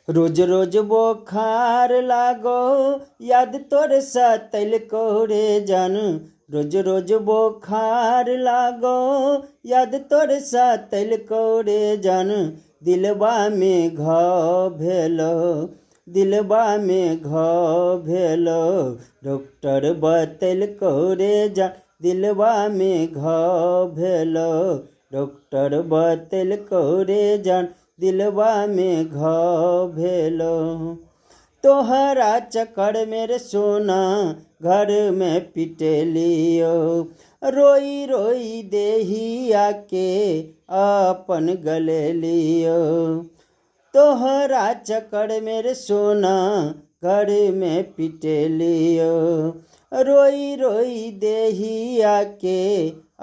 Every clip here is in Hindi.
रोज रोज बोखार लागो याद तोर सतैल को रे जान। रोज रोज बोखार लागो याद तोर सतैल को रे जान। दिलबा में घाव भेलो, दिलबा में घाव भेलो, डॉक्टर बतैल को रे जान। दिलबा में घाव भेलो, डॉक्टर बतैल को रे जान। दिलबा में घाव भेलो। तोहरा चक्कर मेरे सोना घर में पिटेलियो। रोई रोई देही आके अपन गले लियो। तोहरा चक्कर मेरे सोना घर में पिटेलियो। रोई रोई देही आके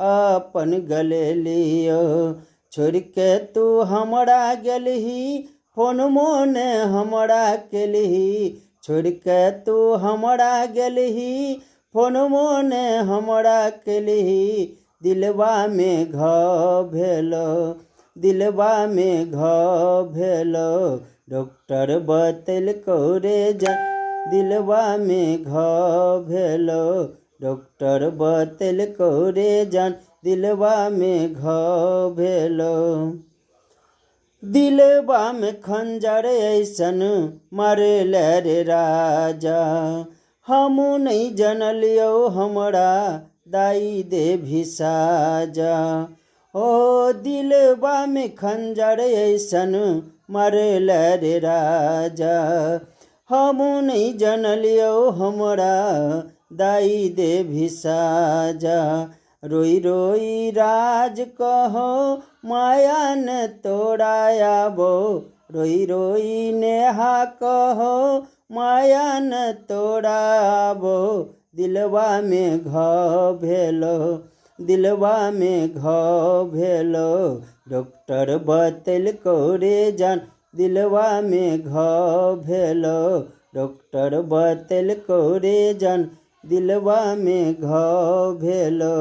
अपन गले लियो। छोड़ के तू हमरा गेलही फोन मोन हमरा केलही। छोड़ के तू हमरा गेलही फोन मोन हमरा केलही। दिलबा में घाव भेलो, दिलबा में घाव भेलो, डॉक्टर बतैल को रे जान। दिलबा में घाव भेलो, डॉक्टर बतैल को रे जान। दिलबा में घाव भेलो। दिलबा में खंजर ऐसन मारेले रे राजा। हमू नहीं जनलियो हमरा दाई दे भी साजा। ओ दिलबा में खंजर ऐसन मारेले रे राजा। हमू नहीं जनलियो हमरा दाई दे भी साजा। रोई रोई राज कहो माया न तोड़ायाबो। रोई रोई नेहा कहो माया न तोड़ाबो। दिलबा में घाव भेलो, दिलबा में घाव भेलो, डॉक्टर बतैल को रे जान। दिलबा में घाव भेलो, डॉक्टर बतैल को रे जान। दिलबा में घाव भेलो।